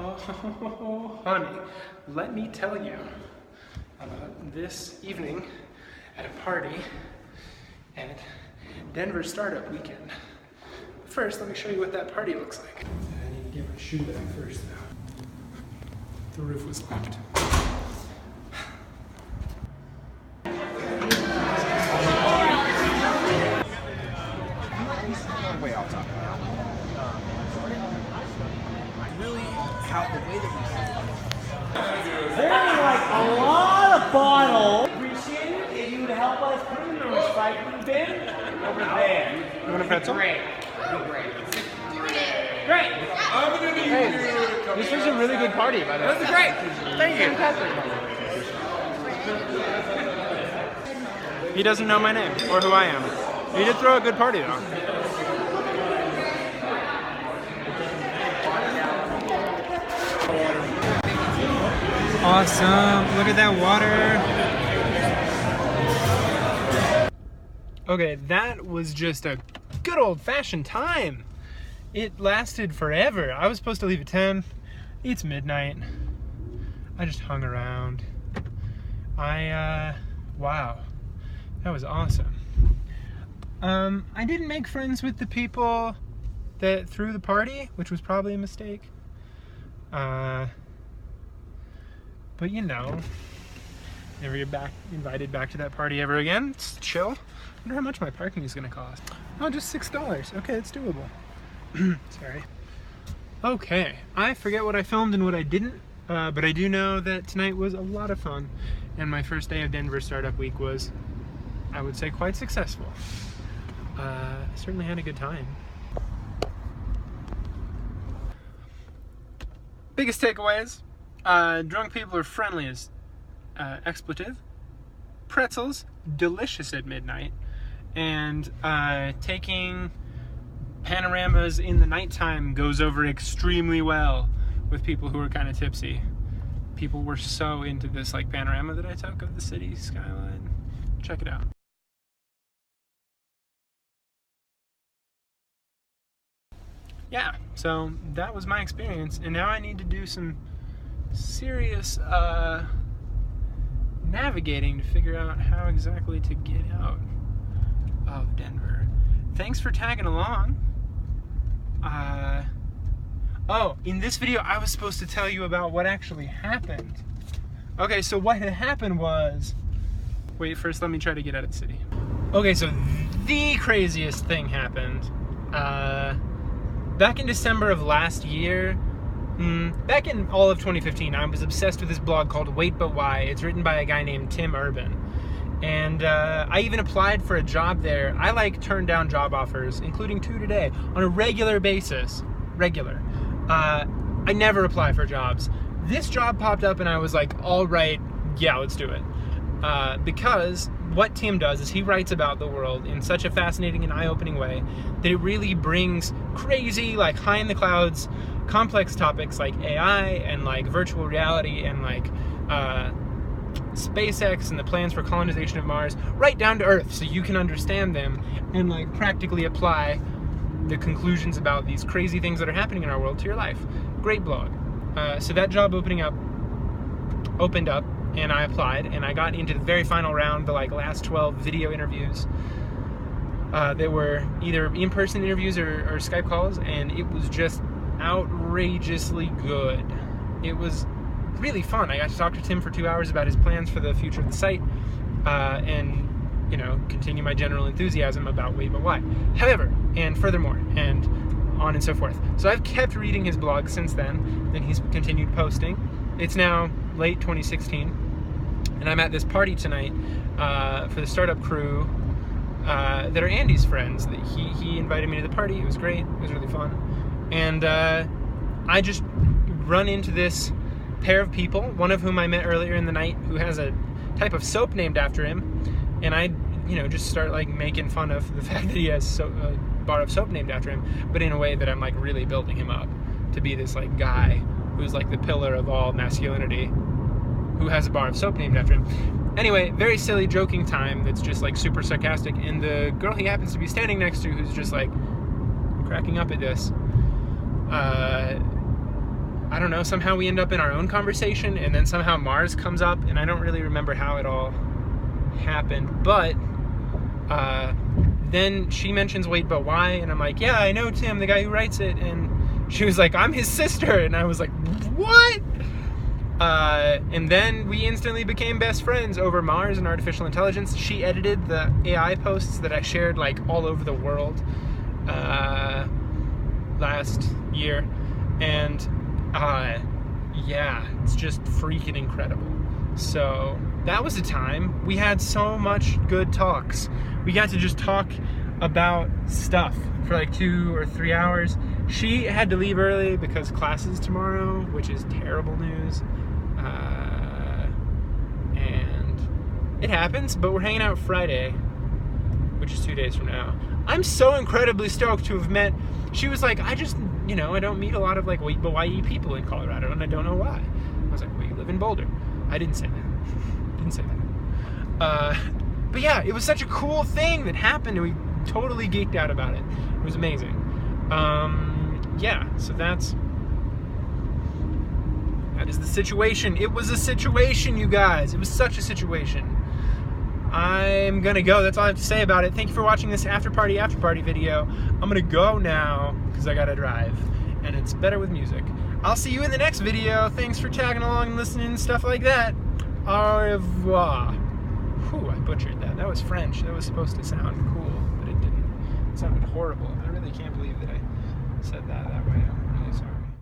Oh, honey, let me tell you about this evening at a party at Denver Startup Weekend. First, let me show you what that party looks like. I need to get my shoe bag first, though. The roof was locked. Way off top. Really, how the way that we There's like a lot of bottles. Appreciate it if you would help us put them in the recycling bin over there. You want a pretzel? Great. Great. Hey, this was a really good party, by the way. This is great. Thank you. He doesn't know my name or who I am. He did throw a good party, though. Awesome. Look at that water. Okay, that was just a good old-fashioned time. It lasted forever. I was supposed to leave at 10. It's midnight. I just hung around. Wow. That was awesome. I didn't make friends with the people that threw the party, which was probably a mistake. But you know, never get invited back to that party ever again. It's chill. I wonder how much my parking is gonna cost. Oh, just $6. Okay, it's doable. Sorry. Okay, I forget what I filmed and what I didn't, but I do know that tonight was a lot of fun, and my first day of Denver Startup Week was, I would say, quite successful. I certainly had a good time. Biggest takeaways. Drunk people are friendly as expletive. Pretzels, delicious at midnight. And taking panoramas in the nighttime goes over extremely well with people who are kind of tipsy. People were so into this like panorama that I took of the city skyline. Check it out. Yeah, so that was my experience, and now I need to do some serious navigating to figure out how exactly to get out of Denver. Thanks for tagging along. Oh, in this video I was supposed to tell you about what actually happened. Okay, so what had happened was, wait, first let me try to get out of the city. Okay, so the craziest thing happened. Back in December of last year, back in all of 2015, I was obsessed with this blog called Wait But Why. It's written by a guy named Tim Urban. And I even applied for a job there. I like turn down job offers, including 2 today, on a regular basis. Regular. I never apply for jobs. This job popped up and I was like, all right, yeah, let's do it. Because what Tim does is he writes about the world in such a fascinating and eye-opening way that it really brings crazy, like high in the clouds, complex topics like AI and like virtual reality and like SpaceX and the plans for colonization of Mars right down to Earth so you can understand them and like practically apply the conclusions about these crazy things that are happening in our world to your life. Great blog. So that job opened up and I applied and I got into the very final round, the like last 12 video interviews. They were either in-person interviews or Skype calls, and it was just outrageously good. It was really fun. I got to talk to Tim for 2 hours about his plans for the future of the site, and you know, continue my general enthusiasm about Wait But Why. However, and furthermore, and on and so forth. So I've kept reading his blog since then, and he's continued posting. It's now late 2016, and I'm at this party tonight for the startup crew that are Andy's friends. He invited me to the party. It was great. It was really fun. And I just run into this pair of people, one of whom I met earlier in the night, who has a type of soap named after him. And I, just start like making fun of the fact that he has a bar of soap named after him, but in a way that I'm like really building him up to be this like guy who's like the pillar of all masculinity, who has a bar of soap named after him. Anyway, very silly, joking time that's just like super sarcastic, and the girl he happens to be standing next to, who's just like cracking up at this, I don't know, somehow we end up in our own conversation, and then somehow Mars comes up, and I don't really remember how it all happened, but then she mentions Wait But Why, and I'm like, yeah, I know Tim, the guy who writes it, and she was like, I'm his sister, and I was like, what? And then we instantly became best friends over Mars and artificial intelligence. She edited the AI posts that I shared like all over the world last year, and yeah, it's just freaking incredible. So that was a time. We had so much good talks. We got to just talk about stuff for like 2 or 3 hours. She had to leave early because classes tomorrow, which is terrible news. And it happens, but we're hanging out Friday, which is 2 days from now. I'm so incredibly stoked to have met. She was like, I just, I don't meet a lot of like Wait But Why people in Colorado, and I don't know why. I was like, well, you live in Boulder. I didn't say that. But yeah, it was such a cool thing that happened, and we totally geeked out about it. It was amazing. Yeah, so that is the situation. It was a situation, you guys. It was such a situation. I'm gonna go. That's all I have to say about it. Thank you for watching this after party video. I'm gonna go now because I gotta drive, and it's better with music. I'll see you in the next video. Thanks for tagging along and listening and stuff like that. Au revoir. Whew, I butchered that. That was French. That was supposed to sound cool, but it didn't. It sounded horrible. I really can't believe that I said that way.